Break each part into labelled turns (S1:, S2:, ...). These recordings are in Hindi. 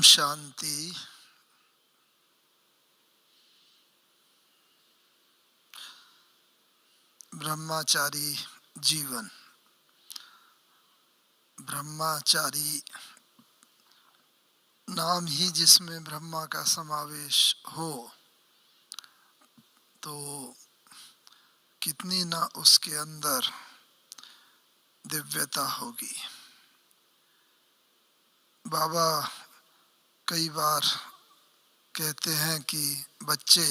S1: शांति। ब्रह्मचारी जीवन। ब्रह्मचारी नाम ही जिसमें ब्रह्मा का समावेश हो तो कितनी ना उसके अंदर दिव्यता होगी। बाबा कई बार कहते हैं कि बच्चे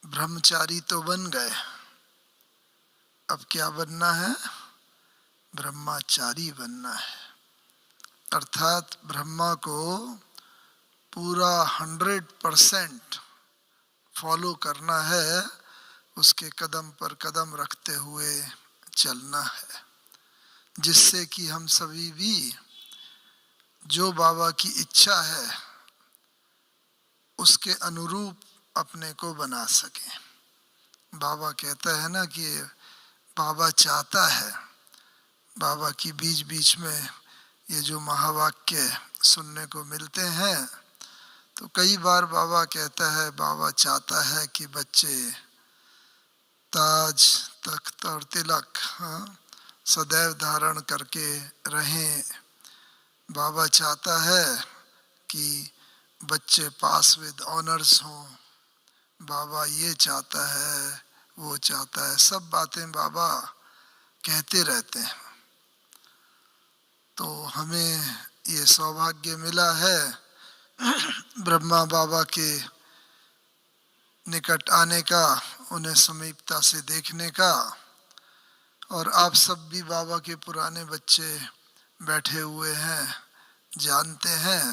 S1: ब्रह्मचारी तो बन गए, अब क्या बनना है? ब्रह्मचारी बनना है। अर्थात ब्रह्मा को पूरा 100% फॉलो करना है, उसके कदम पर कदम रखते हुए चलना है, जिससे कि हम सभी भी जो बाबा की इच्छा है उसके अनुरूप अपने को बना सकें। बाबा कहता है ना कि बाबा चाहता है। बाबा की बीच बीच में ये जो महावाक्य सुनने को मिलते हैं, तो कई बार बाबा कहता है, बाबा चाहता है कि बच्चे ताज तख्त और तिलक सदैव धारण करके रहें। बाबा चाहता है कि बच्चे पास विद ऑनर्स हों। बाबा ये चाहता है, वो चाहता है, सब बातें बाबा कहते रहते हैं। तो हमें ये सौभाग्य मिला है ब्रह्मा बाबा के निकट आने का, उन्हें समीपता से देखने का। और आप सब भी बाबा के पुराने बच्चे बैठे हुए हैं, जानते हैं।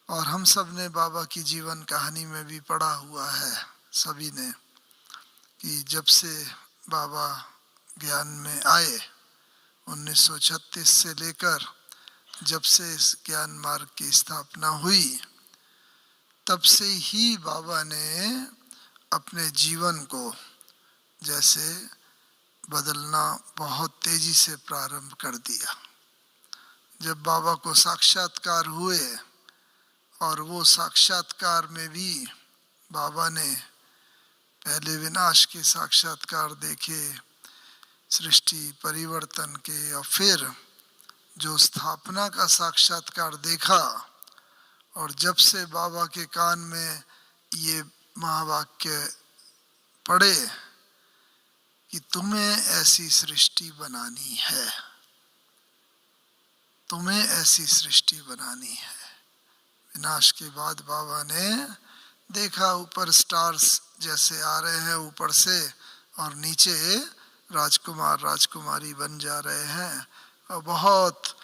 S1: और हम सब ने बाबा की जीवन कहानी में भी पढ़ा हुआ है सभी ने, कि जब से बाबा ज्ञान में आए 1936 से लेकर जब से इस ज्ञान मार्ग की स्थापना हुई, तब से ही बाबा ने अपने जीवन को जैसे बदलना बहुत तेजी से प्रारंभ कर दिया। जब बाबा को साक्षात्कार हुए और वो साक्षात्कार में भी बाबा ने पहले विनाश के साक्षात्कार देखे, सृष्टि परिवर्तन के, और फिर जो स्थापना का साक्षात्कार देखा। और जब से बाबा के कान में ये महावाक्य पढ़े कि तुम्हें ऐसी सृष्टि बनानी है, तुम्हें ऐसी सृष्टि बनानी है। विनाश के बाद बाबा ने देखा ऊपर स्टार्स जैसे आ रहे हैं ऊपर से, और नीचे राजकुमार राजकुमारी बन जा रहे हैं और बहुत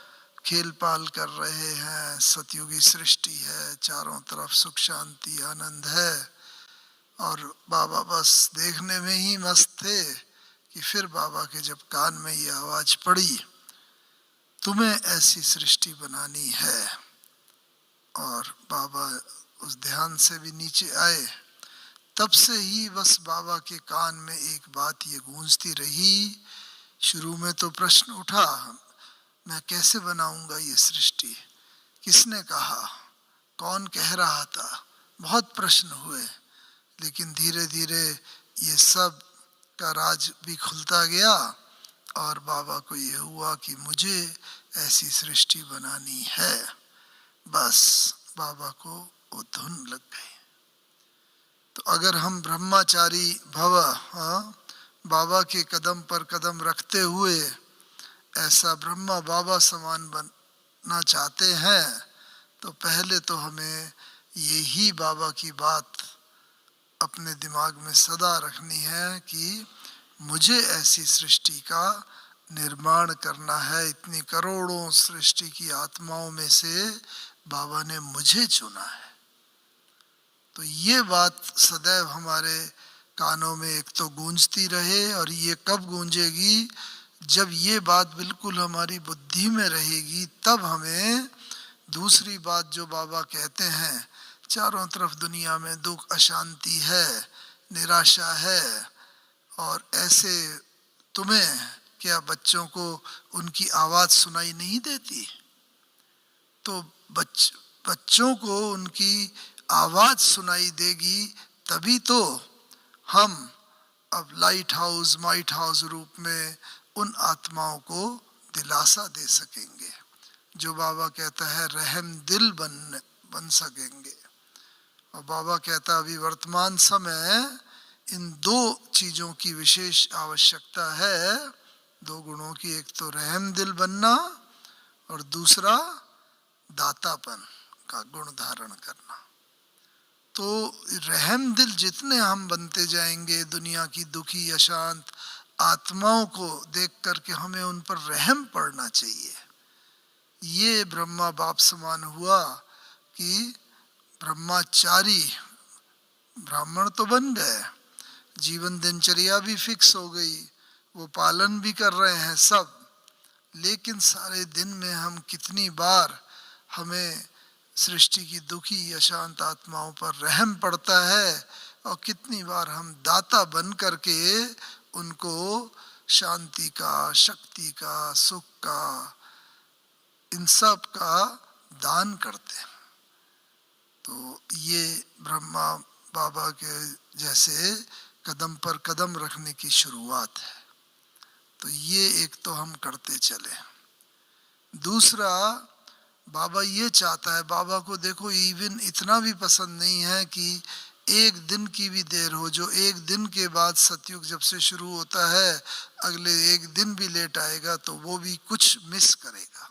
S1: खेल पाल कर रहे हैं। सतयुगी सृष्टि है, चारों तरफ सुख शांति आनंद है। और बाबा बस देखने में ही मस्त थे कि फिर बाबा के जब कान में ये आवाज पड़ी, तुम्हें ऐसी सृष्टि बनानी है, और बाबा उस ध्यान से भी नीचे आए, तब से ही बस बाबा के कान में एक बात ये गूंजती रही। शुरू में तो प्रश्न उठा, मैं कैसे बनाऊंगा ये सृष्टि, किसने कहा, कौन कह रहा था, बहुत प्रश्न हुए। लेकिन धीरे धीरे ये सब का राज भी खुलता गया और बाबा को ये हुआ कि मुझे ऐसी सृष्टि बनानी है। बस बाबा को वो धुन लग गई। तो अगर हम ब्रह्मचारी भव, बाबा के कदम पर कदम रखते हुए ऐसा ब्रह्मा बाबा समान बनना चाहते हैं, तो पहले तो हमें यही बाबा की बात अपने दिमाग में सदा रखनी है कि मुझे ऐसी सृष्टि का निर्माण करना है। इतनी करोड़ों सृष्टि की आत्माओं में से बाबा ने मुझे चुना है। तो ये बात सदैव हमारे कानों में एक तो गूंजती रहे, और ये कब गूंजेगी, जब ये बात बिल्कुल हमारी बुद्धि में रहेगी। तब हमें दूसरी बात जो बाबा कहते हैं, चारों तरफ दुनिया में दुख अशांति है, निराशा है, और ऐसे तुम्हें क्या बच्चों को उनकी आवाज़ सुनाई नहीं देती? तो बच्चों को उनकी आवाज सुनाई देगी, तभी तो हम अब लाइट हाउस माइट हाउस रूप में उन आत्माओं को दिलासा दे सकेंगे, जो बाबा कहता है रहम दिल बन सकेंगे। और बाबा कहता है अभी वर्तमान समय इन दो चीजों की विशेष आवश्यकता है, दो गुणों की, एक तो रहम दिल बनना और दूसरा दातापन का गुण धारण करना। तो रहम दिल जितने हम बनते जाएंगे, दुनिया की दुखी अशांत आत्माओं को देख करके हमें उन पर रहम पड़ना चाहिए। ये ब्रह्मा बाप समान हुआ कि ब्रह्मचारी ब्राह्मण तो बन गए, जीवन दिनचर्या भी फिक्स हो गई, वो पालन भी कर रहे हैं सब, लेकिन सारे दिन में हम कितनी बार हमें सृष्टि की दुखी अशांत आत्माओं पर रहम पड़ता है, और कितनी बार हम दाता बन करके उनको शांति का, शक्ति का, सुख का, इन सब का दान करते हैं। तो ये ब्रह्मा बाबा के जैसे कदम पर कदम रखने की शुरुआत है। तो ये एक तो हम करते चले। दूसरा, बाबा ये चाहता है, बाबा को देखो इवन इतना भी पसंद नहीं है कि एक दिन की भी देर हो, जो एक दिन के बाद सतयुग जब से शुरू होता है अगले एक दिन भी लेट आएगा तो वो भी कुछ मिस करेगा।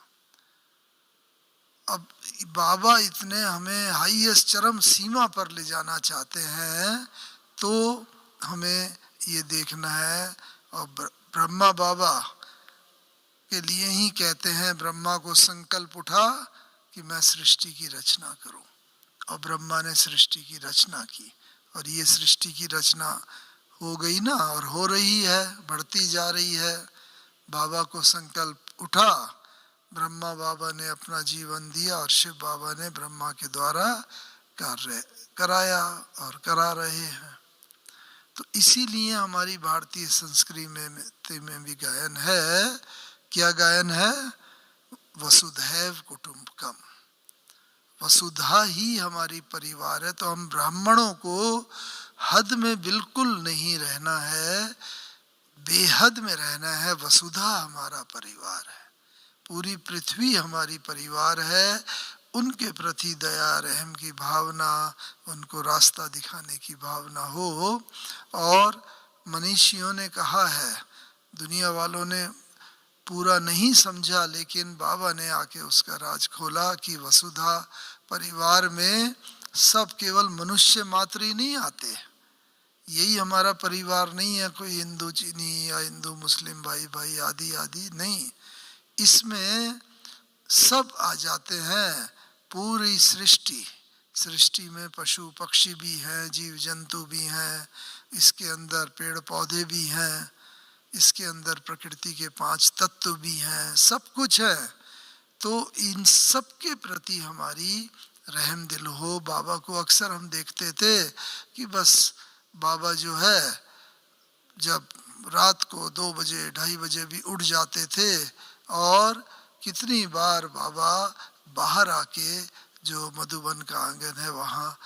S1: अब बाबा इतने हमें हाईएस्ट चरम सीमा पर ले जाना चाहते हैं, तो हमें ये देखना है। और ब्रह्मा बाबा के लिए ही कहते हैं, ब्रह्मा को संकल्प उठा कि मैं सृष्टि की रचना करूं, और ब्रह्मा ने सृष्टि की रचना की, और ये सृष्टि की रचना हो गई ना, और हो रही है, बढ़ती जा रही है। बाबा को संकल्प उठा, ब्रह्मा बाबा ने अपना जीवन दिया, और शिव बाबा ने ब्रह्मा के द्वारा कार्य कराया और करा रहे हैं। तो इसीलिए हमारी भारतीय संस्कृति में भी गायन है। क्या गायन है? वसुधैव कुटुंबकम, वसुधा ही हमारी परिवार है। तो हम ब्राह्मणों को हद में बिल्कुल नहीं रहना है, बेहद में रहना है। वसुधा हमारा परिवार है, पूरी पृथ्वी हमारी परिवार है। उनके प्रति दया रहम की भावना, उनको रास्ता दिखाने की भावना हो। और मनीषियों ने कहा है, दुनिया वालों ने पूरा नहीं समझा, लेकिन बाबा ने आके उसका राज खोला कि वसुधा परिवार में सब केवल मनुष्य मात्र ही नहीं आते, यही हमारा परिवार नहीं है कोई हिंदू चीनी या हिंदू मुस्लिम भाई भाई आदि आदि नहीं, इसमें सब आ जाते हैं। पूरी सृष्टि, सृष्टि में पशु पक्षी भी हैं, जीव जंतु भी हैं, इसके अंदर पेड़ पौधे भी हैं, इसके अंदर प्रकृति के 5 तत्व भी हैं, सब कुछ है। तो इन सब के प्रति हमारी रहम दिल हो। बाबा को अक्सर हम देखते थे कि बस बाबा जो है जब रात को 2 बजे 2:30 बजे भी उठ जाते थे, और कितनी बार बाबा बाहर आके जो मधुबन का आंगन है वहाँ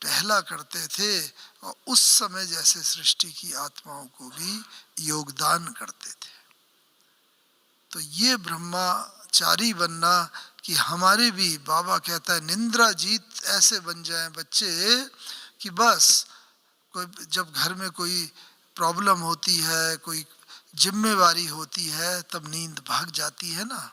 S1: टहला करते थे, और उस समय जैसे सृष्टि की आत्माओं को भी योगदान करते थे। तो ये ब्रह्मचारी बनना कि हमारे भी, बाबा कहता है निंद्रा जीत ऐसे बन जाएं बच्चे कि बस कोई जब घर में कोई प्रॉब्लम होती है, कोई जिम्मेवारी होती है, तब नींद भाग जाती है ना।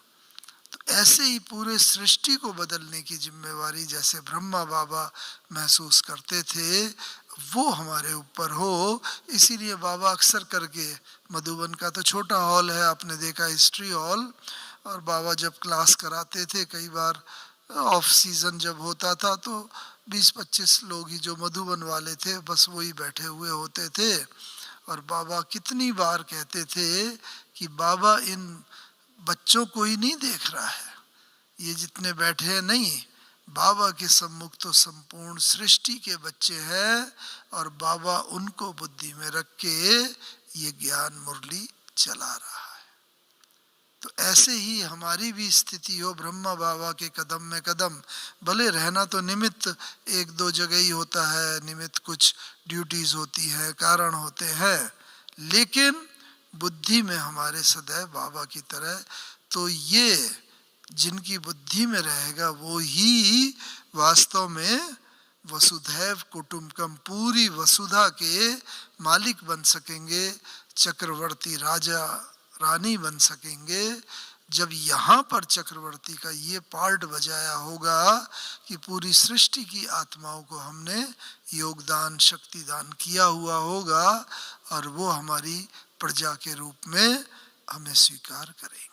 S1: तो ऐसे ही पूरे सृष्टि को बदलने की जिम्मेवारी जैसे ब्रह्मा बाबा महसूस करते थे, वो हमारे ऊपर हो। इसीलिए बाबा अक्सर करके, मधुबन का तो छोटा हॉल है, आपने देखा हिस्ट्री हॉल, और बाबा जब क्लास कराते थे, कई बार ऑफ सीजन जब होता था तो 20-25 लोग ही जो मधुबन वाले थे बस वही बैठे हुए होते थे। और बाबा कितनी बार कहते थे कि बाबा इन बच्चों को ही नहीं देख रहा है, ये जितने बैठे हैं नहीं, बाबा के सम्मुख तो संपूर्ण सृष्टि के बच्चे हैं, और बाबा उनको बुद्धि में रख के ये ज्ञान मुरली चला रहा है। तो ऐसे ही हमारी भी स्थिति हो, ब्रह्मा बाबा के कदम में कदम। भले रहना तो निमित्त एक दो जगह ही होता है, निमित्त कुछ ड्यूटीज होती है, कारण होते हैं, लेकिन बुद्धि में हमारे सदैव बाबा की तरह। तो ये जिनकी बुद्धि में रहेगा वो ही वास्तव में वसुधैव कुटुंबकम, पूरी वसुधा के मालिक बन सकेंगे, चक्रवर्ती राजा रानी बन सकेंगे। जब यहाँ पर चक्रवर्ती का ये पार्ट बजाया होगा कि पूरी सृष्टि की आत्माओं को हमने योगदान शक्तिदान किया हुआ होगा और वो हमारी प्रजा के रूप में हमें स्वीकार करेंगे।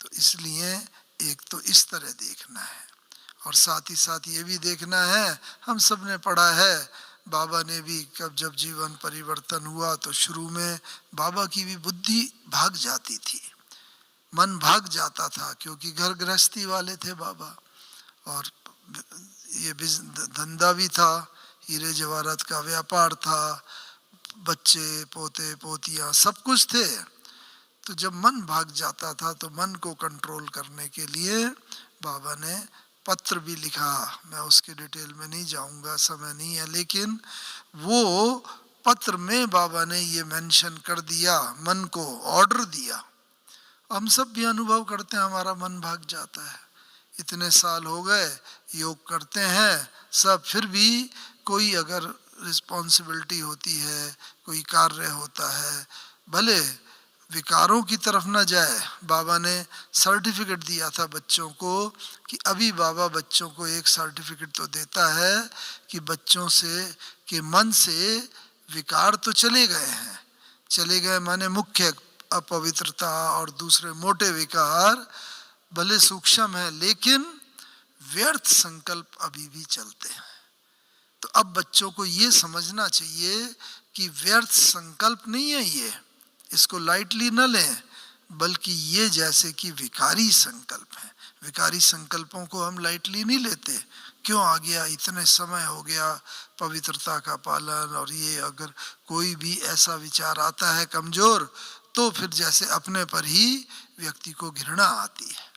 S1: तो इसलिए एक तो इस तरह देखना है, और साथ ही साथ ये भी देखना है, हम सब ने पढ़ा है, बाबा ने भी कब जब जीवन परिवर्तन हुआ तो शुरू में बाबा की भी बुद्धि भाग जाती थी, मन भाग जाता था, क्योंकि घर गृहस्थी वाले थे बाबा, और ये धंधा भी था, हीरे जवाहरात का व्यापार था, बच्चे पोते पोतियाँ सब कुछ थे। तो जब मन भाग जाता था तो मन को कंट्रोल करने के लिए बाबा ने पत्र भी लिखा। मैं उसके डिटेल में नहीं जाऊंगा, समय नहीं है, लेकिन वो पत्र में बाबा ने ये मेंशन कर दिया, मन को ऑर्डर दिया। हम सब भी अनुभव करते हैं, हमारा मन भाग जाता है, इतने साल हो गए योग करते हैं सब, फिर भी कोई अगर रिस्पॉन्सिबिलिटी होती है, कोई कार्य होता है, भले विकारों की तरफ न जाए। बाबा ने सर्टिफिकेट दिया था बच्चों को कि अभी बाबा बच्चों को एक सर्टिफिकेट तो देता है कि बच्चों से के मन से विकार तो चले गए हैं, चले गए माने मुख्य अपवित्रता और दूसरे मोटे विकार भले सूक्ष्म है, लेकिन व्यर्थ संकल्प अभी भी चलते हैं। तो अब बच्चों को ये समझना चाहिए कि व्यर्थ संकल्प नहीं है ये, इसको लाइटली न लें, बल्कि ये जैसे कि विकारी संकल्प है। विकारी संकल्पों को हम लाइटली नहीं लेते, क्यों आ गया, इतने समय हो गया पवित्रता का पालन, और ये अगर कोई भी ऐसा विचार आता है कमजोर, तो फिर जैसे अपने पर ही व्यक्ति को घृणा आती है।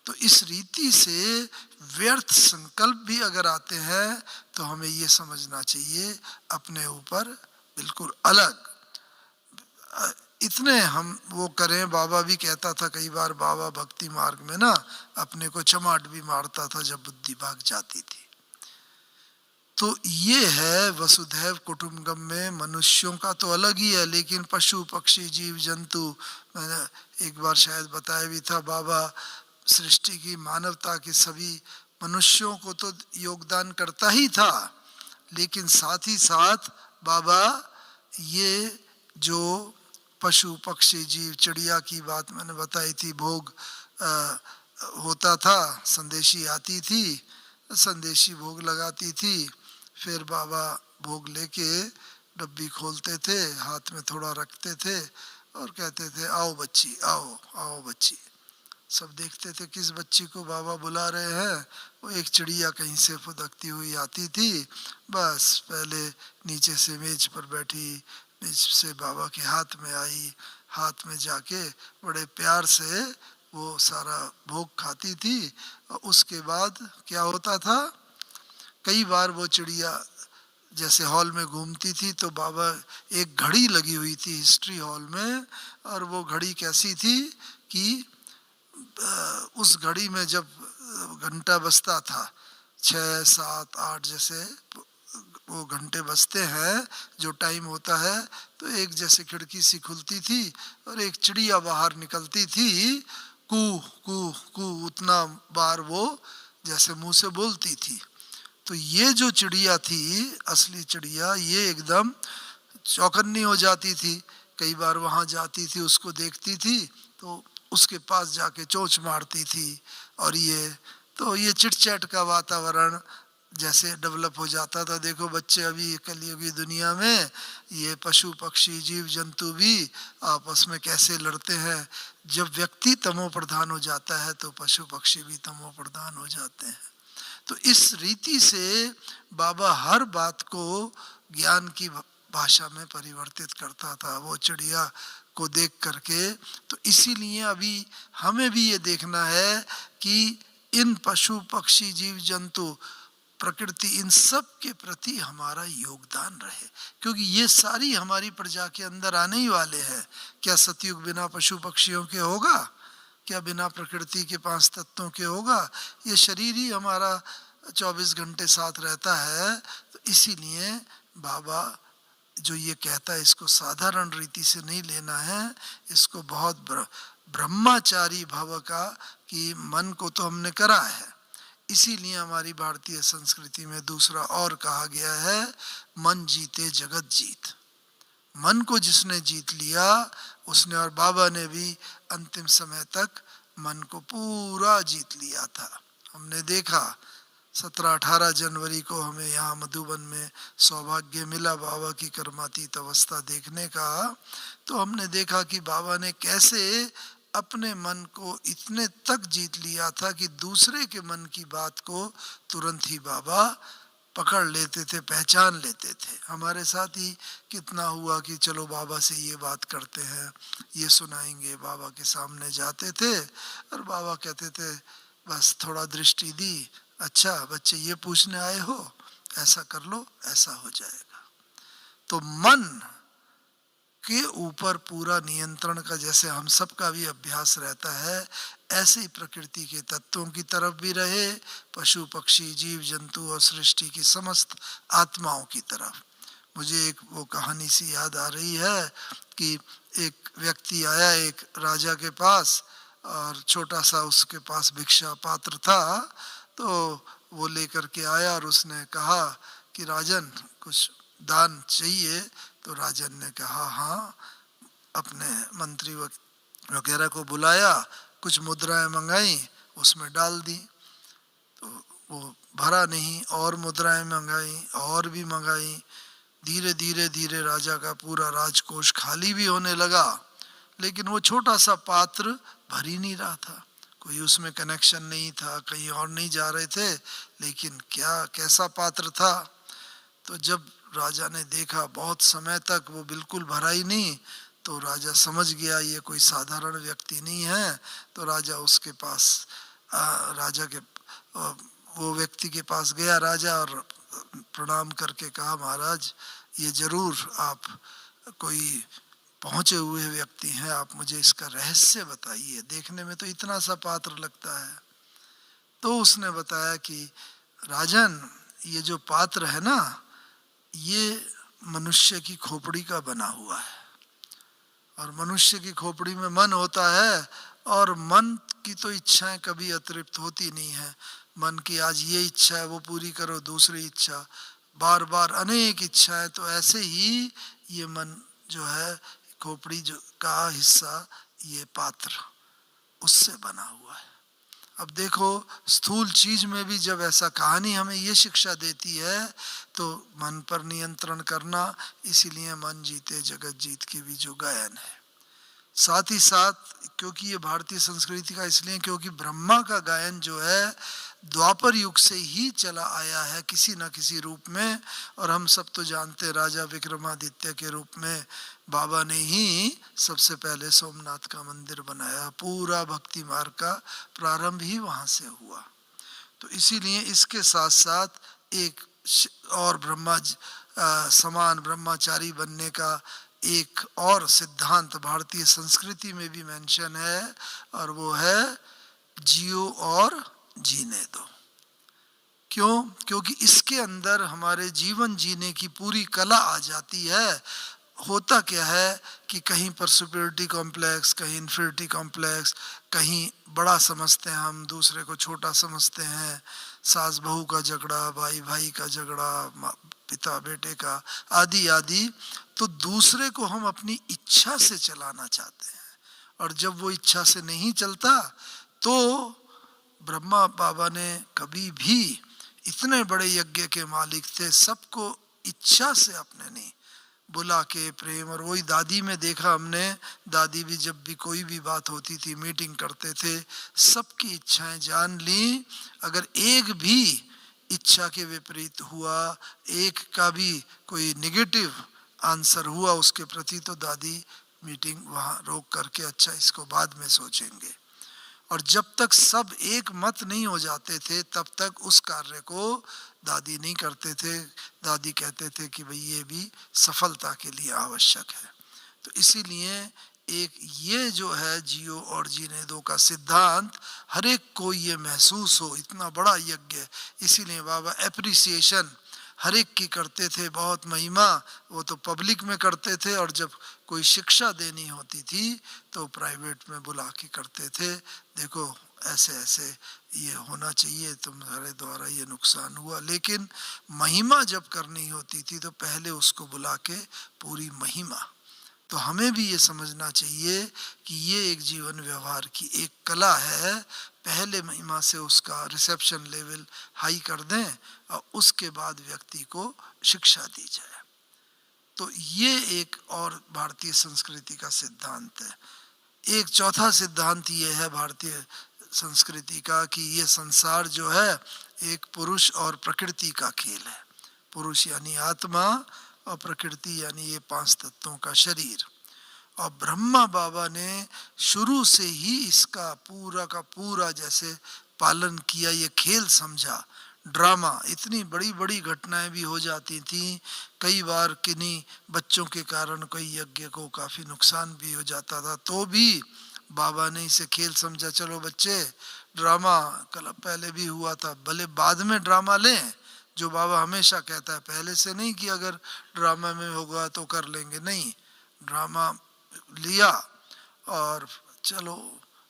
S1: तो इस रीति से व्यर्थ संकल्प भी अगर आते हैं तो हमें ये समझना चाहिए अपने ऊपर बिल्कुल अलग इतने हम वो करें। बाबा भी कहता था कई बार, बाबा भक्ति मार्ग में ना अपने को चमाट भी मारता था जब बुद्धि भाग जाती थी। तो ये है वसुधैव कुटुंबकम में मनुष्यों का तो अलग ही है, लेकिन पशु पक्षी जीव जंतु, मैंने एक बार शायद बताया भी था, बाबा सृष्टि की मानवता के सभी मनुष्यों को तो योगदान करता ही था, लेकिन साथ ही साथ बाबा ये जो पशु पक्षी जीव चिड़िया की बात मैंने बताई थी, भोग होता था, संदेशी आती थी, संदेशी भोग लगाती थी, फिर बाबा भोग लेके डब्बी खोलते थे, हाथ में थोड़ा रखते थे और कहते थे आओ बच्ची, आओ आओ बच्ची। सब देखते थे किस बच्ची को बाबा बुला रहे हैं। वो एक चिड़िया कहीं से फुदकती हुई आती थी, बस पहले नीचे से मेज पर बैठी, मेज से बाबा के हाथ में आई, हाथ में जाके बड़े प्यार से वो सारा भोग खाती थी। और उसके बाद क्या होता था, कई बार वो चिड़िया जैसे हॉल में घूमती थी तो बाबा, एक घड़ी लगी हुई थी हिस्ट्री हॉल में, और वो घड़ी कैसी थी कि उस घड़ी में जब घंटा बजता था 6, 7, 8 जैसे वो घंटे बजते हैं जो टाइम होता है, तो एक जैसे खिड़की सी खुलती थी और एक चिड़िया बाहर निकलती थी, कू कू कू, उतना बार वो जैसे मुंह से बोलती थी। तो ये जो चिड़िया थी असली चिड़िया, ये एकदम चौकन्नी हो जाती थी, कई बार वहाँ जाती थी, उसको देखती थी तो उसके पास जाके चोंच मारती थी। और ये तो ये चिटचैट का वातावरण जैसे डेवलप हो जाता था। देखो बच्चे अभी कलयुगी दुनिया में ये पशु पक्षी जीव जंतु भी आपस में कैसे लड़ते हैं। जब व्यक्ति तमो प्रधान हो जाता है तो पशु पक्षी भी तमो प्रधान हो जाते हैं। तो इस रीति से बाबा हर बात को ज्ञान की भाषा में परिवर्तित करता था। वो चिड़िया को देख करके। तो इसीलिए अभी हमें भी ये देखना है कि इन पशु पक्षी जीव जंतु प्रकृति इन सब के प्रति हमारा योगदान रहे, क्योंकि ये सारी हमारी प्रजा के अंदर आने ही वाले हैं। क्या सतयुग बिना पशु पक्षियों के होगा? क्या बिना प्रकृति के 5 तत्वों के होगा? ये शरीर ही हमारा 24 घंटे साथ रहता है। तो इसीलिए बाबा जो ये कहता है इसको साधारण रीति से नहीं लेना है, इसको बहुत ब्रह्मचारी भव का, कि मन को तो हमने करा है। इसीलिए हमारी भारतीय संस्कृति में दूसरा और कहा गया है, मन जीते जगत जीत। मन को जिसने जीत लिया उसने, और बाबा ने भी अंतिम समय तक मन को पूरा जीत लिया था। हमने देखा 17-18 जनवरी को हमें यहाँ मधुबन में सौभाग्य मिला बाबा की कर्मातीत अवस्था देखने का। तो हमने देखा कि बाबा ने कैसे अपने मन को इतने तक जीत लिया था कि दूसरे के मन की बात को तुरंत ही बाबा पकड़ लेते थे, पहचान लेते थे। हमारे साथ ही कितना हुआ कि चलो बाबा से ये बात करते हैं, ये सुनाएंगे, बाबा के सामने जाते थे और बाबा कहते थे बस थोड़ा दृष्टि दी, अच्छा बच्चे ये पूछने आए हो, ऐसा कर लो, ऐसा हो जाएगा। तो मन के ऊपर पूरा नियंत्रण का जैसे हम सब का भी अभ्यास रहता है, ऐसे ही प्रकृति के तत्वों की तरफ भी रहे, पशु पक्षी जीव जंतु और सृष्टि की समस्त आत्माओं की तरफ। मुझे एक वो कहानी सी याद आ रही है कि एक व्यक्ति आया एक राजा के पास और छोटा सा उसके पास भिक्षा पात्र था। तो वो लेकर के आया और उसने कहा कि राजन कुछ दान चाहिए। तो राजन ने कहा हाँ, अपने मंत्री वगैरह को बुलाया, कुछ मुद्राएं मंगाई, उसमें डाल दी। तो वो भरा नहीं, और मुद्राएं मंगाई और भी मंगाई। धीरे धीरे धीरे राजा का पूरा राजकोष खाली भी होने लगा, लेकिन वो छोटा सा पात्र भर ही नहीं रहा था। कोई उसमें कनेक्शन नहीं था, कहीं और नहीं जा रहे थे, लेकिन क्या कैसा पात्र था। तो जब राजा ने देखा बहुत समय तक वो बिल्कुल भरा ही नहीं, तो राजा समझ गया ये कोई साधारण व्यक्ति नहीं है। तो राजा उसके पास राजा के वो व्यक्ति के पास गया राजा और प्रणाम करके कहा महाराज ये जरूर आप कोई पहुंचे हुए व्यक्ति हैं, आप मुझे इसका रहस्य बताइए, देखने में तो इतना सा पात्र लगता है। तो उसने बताया कि राजन ये जो पात्र है ना, ये मनुष्य की खोपड़ी का बना हुआ है, और मनुष्य की खोपड़ी में मन होता है, और मन की तो इच्छाएं कभी अतृप्त होती नहीं है। मन की आज ये इच्छा है वो पूरी करो, दूसरी इच्छा, बार बार अनेक इच्छाएं। तो ऐसे ही ये मन जो है खोपड़ी जो का हिस्सा, ये पात्र उससे बना हुआ है। अब देखो स्थूल चीज में भी जब ऐसा कहानी हमें ये शिक्षा देती है तो मन पर नियंत्रण करना, इसीलिए मन जीते जगत जीत की भी जो गायन है। साथ ही साथ क्योंकि ये भारतीय संस्कृति का इसलिए क्योंकि ब्रह्मा का गायन जो है द्वापर युग से ही चला आया है किसी न किसी रूप में। और हम सब तो जानते राजा विक्रमादित्य के रूप में बाबा ने ही सबसे पहले सोमनाथ का मंदिर बनाया। पूरा भक्ति मार्ग का प्रारंभ ही वहां से हुआ। तो इसीलिए इसके साथ साथ एक और समान ब्रह्मचारी बनने का एक और सिद्धांत भारतीय संस्कृति में भी मेंशन है, और वो है जियो और जीने दो। क्यों? क्योंकि इसके अंदर हमारे जीवन जीने की पूरी कला आ जाती है। होता क्या है कि कहीं पर सुपीरियरिटी कॉम्प्लेक्स, कहीं इन्फीरियरिटी कॉम्प्लेक्स, कहीं बड़ा समझते हैं हम, दूसरे को छोटा समझते हैं, सास बहू का झगड़ा, भाई भाई का झगड़ा, पिता बेटे का, आदि आदि। तो दूसरे को हम अपनी इच्छा से चलाना चाहते हैं, और जब वो इच्छा से नहीं चलता तो ब्रह्मा बाबा ने कभी भी, इतने बड़े यज्ञ के मालिक थे, सबको इच्छा से अपने नहीं बुला के प्रेम। और वही दादी में देखा हमने, दादी भी जब भी कोई भी बात होती थी, मीटिंग करते थे, सबकी इच्छाएं जान ली। अगर एक भी इच्छा के विपरीत हुआ, एक का भी कोई नेगेटिव आंसर हुआ उसके प्रति, तो दादी मीटिंग वहाँ रोक करके अच्छा इसको बाद में सोचेंगे। और जब तक सब एक मत नहीं हो जाते थे तब तक उस कार्य को दादी नहीं करते थे। दादी कहते थे कि भाई ये भी सफलता के लिए आवश्यक है। तो इसीलिए एक ये जो है जियो और जीने दो का सिद्धांत हर एक को ये महसूस हो, इतना बड़ा यज्ञ। इसीलिए बाबा एप्रिसिएशन हर एक की करते थे, बहुत महिमा वो तो पब्लिक में करते थे, और जब कोई शिक्षा देनी होती थी तो प्राइवेट में बुला के करते थे। देखो ऐसे ऐसे ये होना चाहिए, तुम्हारे द्वारा ये नुकसान हुआ। लेकिन महिमा जब करनी होती थी तो पहले उसको बुला के पूरी महिमा। तो हमें भी ये समझना चाहिए कि ये एक जीवन व्यवहार की एक कला है। पहले महिमा से उसका रिसेप्शन लेवल हाई कर दें और उसके बाद व्यक्ति को शिक्षा दी जाए। तो ये एक और भारतीय संस्कृति का सिद्धांत है। एक चौथा सिद्धांत ये है भारतीय संस्कृति का कि ये संसार जो है एक पुरुष और प्रकृति का खेल है। पुरुष यानी आत्मा और प्रकृति यानी ये 5 तत्वों का शरीर। और ब्रह्मा बाबा ने शुरू से ही इसका पूरा का पूरा जैसे पालन किया, ये खेल समझा। ड्रामा, इतनी बड़ी बड़ी घटनाएं भी हो जाती थी कई बार, किन्हीं बच्चों के कारण कोई यज्ञ को काफ़ी नुकसान भी हो जाता था, तो भी बाबा ने इसे खेल समझा। चलो बच्चे ड्रामा कल पहले भी हुआ था, भले बाद में ड्रामा लें, जो बाबा हमेशा कहता है पहले से नहीं कि अगर ड्रामा में होगा तो कर लेंगे, नहीं, ड्रामा लिया और चलो।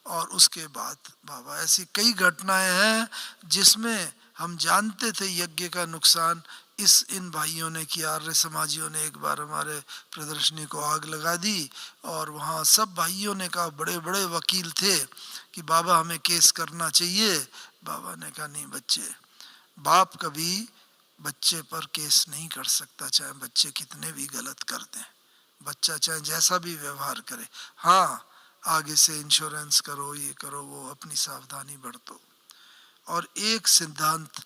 S1: और उसके बाद बाबा ऐसी कई घटनाएं हैं जिसमें हम जानते थे यज्ञ का नुकसान इन भाइयों ने किया। आर्य समाजियों ने एक बार हमारे प्रदर्शनी को आग लगा दी और वहाँ सब भाइयों ने कहा, बड़े बड़े वकील थे, कि बाबा हमें केस करना चाहिए। बाबा ने कहा नहीं बच्चे, बाप कभी बच्चे पर केस नहीं कर सकता, चाहे बच्चे कितने भी गलत कर दें, बच्चा चाहे जैसा भी व्यवहार करे। हाँ, आगे से इंश्योरेंस करो, ये करो, वो अपनी सावधानी बरतो। और एक सिद्धांत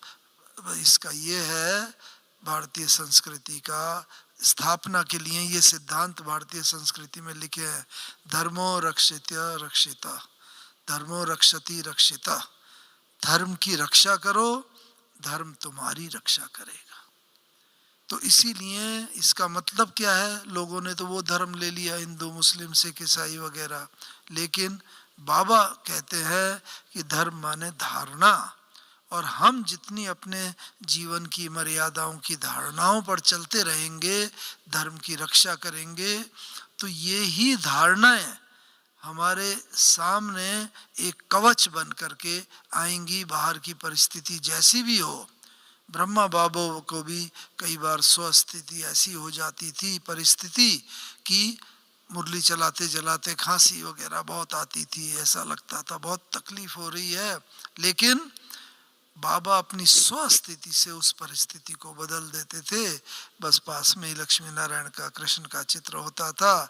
S1: इसका ये है भारतीय संस्कृति का, स्थापना के लिए ये सिद्धांत भारतीय संस्कृति में लिखे हैं, धर्मो रक्षित्य रक्षिता, धर्मो रक्षति रक्षिता। धर्म की रक्षा करो, धर्म तुम्हारी रक्षा करेगा। तो इसीलिए इसका मतलब क्या है, लोगों ने तो वो धर्म ले लिया, हिंदू मुस्लिम सिख ईसाई वगैरह, लेकिन बाबा कहते हैं कि धर्म माने धारणा। और हम जितनी अपने जीवन की मर्यादाओं की धारणाओं पर चलते रहेंगे, धर्म की रक्षा करेंगे, तो ये ही धारणाएं हमारे सामने एक कवच बन करके आएंगी। बाहर की परिस्थिति जैसी भी हो, ब्रह्मा बाबा को भी कई बार स्वस्थिति ऐसी हो जाती थी परिस्थिति कि मुरली चलाते चलाते खांसी वगैरह बहुत आती थी, ऐसा लगता था बहुत तकलीफ हो रही है, लेकिन बाबा अपनी स्वस्थिति से उस परिस्थिति को बदल देते थे। बस पास में ही लक्ष्मी नारायण का कृष्ण का चित्र होता था,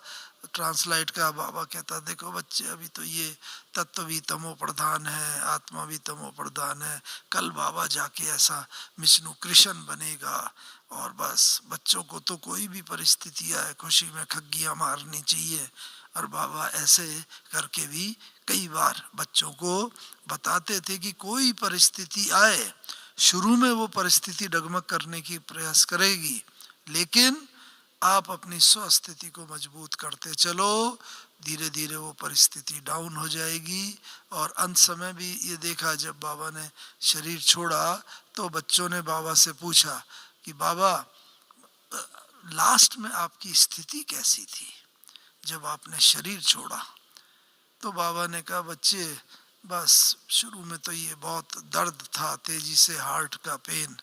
S1: ट्रांसलाइट का बाबा कहता, देखो बच्चे अभी तो ये तत्व भी तमो प्रधान है, आत्मा भी तमो प्रधान है, कल बाबा जाके ऐसा विष्णु कृष्ण बनेगा। और बस बच्चों को तो कोई भी परिस्थिति आए खुशी में खग्गियाँ मारनी चाहिए। और बाबा ऐसे करके भी कई बार बच्चों को बताते थे कि कोई परिस्थिति आए, शुरू में वो परिस्थिति डगमग करने की प्रयास करेगी, लेकिन आप अपनी स्वस्थिति को मजबूत करते चलो, धीरे धीरे वो परिस्थिति डाउन हो जाएगी। और अंत समय भी ये देखा, जब बाबा ने शरीर छोड़ा तो बच्चों ने बाबा से पूछा कि बाबा लास्ट में आपकी स्थिति कैसी थी जब आपने शरीर छोड़ा। तो बाबा ने कहा, बच्चे बस शुरू में तो ये बहुत दर्द था, तेजी से हार्ट का पेन,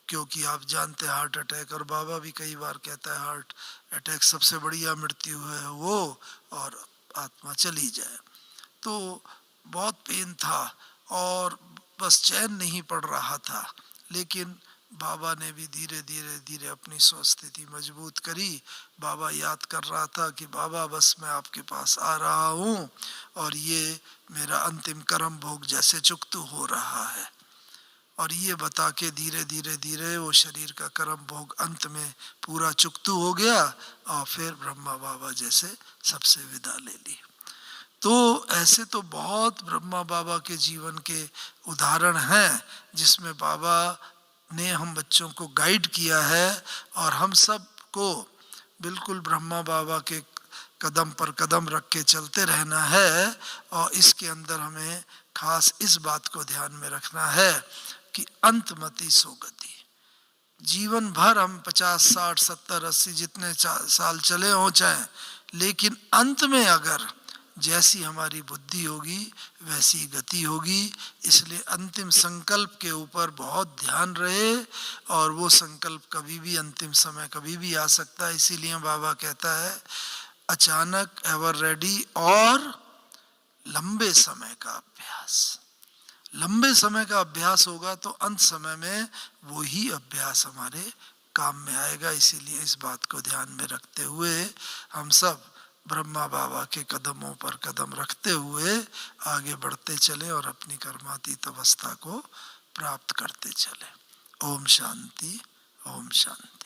S1: क्योंकि आप जानते हैं हार्ट अटैक, और बाबा भी कई बार कहता है हार्ट अटैक सबसे बढ़िया मृत्यु है वो, और आत्मा चली जाए। तो बहुत पेन था और बस चैन नहीं पड़ रहा था, लेकिन बाबा ने भी धीरे धीरे धीरे अपनी स्वस्थिति मजबूत करी। बाबा याद कर रहा था कि बाबा बस मैं आपके पास आ रहा हूँ और ये मेरा अंतिम कर्म भोग जैसे चुकतू हो रहा है। और ये बता के धीरे धीरे धीरे वो शरीर का कर्म भोग अंत में पूरा चुकतू हो गया और फिर ब्रह्मा बाबा जैसे सबसे विदा ले ली। तो ऐसे तो बहुत ब्रह्मा बाबा के जीवन के उदाहरण हैं जिसमें बाबा ने हम बच्चों को गाइड किया है और हम सब को बिल्कुल ब्रह्मा बाबा के कदम पर कदम रख के चलते रहना है। और इसके अंदर हमें खास इस बात को ध्यान में रखना है कि अंतमति सोगति, जीवन भर हम 50 60 70 80 जितने साल चले हो चाहे, लेकिन अंत में अगर जैसी हमारी बुद्धि होगी वैसी गति होगी। इसलिए अंतिम संकल्प के ऊपर बहुत ध्यान रहे और वो संकल्प कभी भी अंतिम समय कभी भी आ सकता है। इसीलिए बाबा कहता है अचानक, एवर रेडी और लंबे समय का अभ्यास। लंबे समय का अभ्यास होगा तो अंत समय में वही अभ्यास हमारे काम में आएगा। इसीलिए इस बात को ध्यान में रखते हुए हम सब ब्रह्मा बाबा के कदमों पर कदम रखते हुए आगे बढ़ते चले और अपनी कर्मातीत अवस्था को प्राप्त करते चले। ओम शांति, ओम शांति।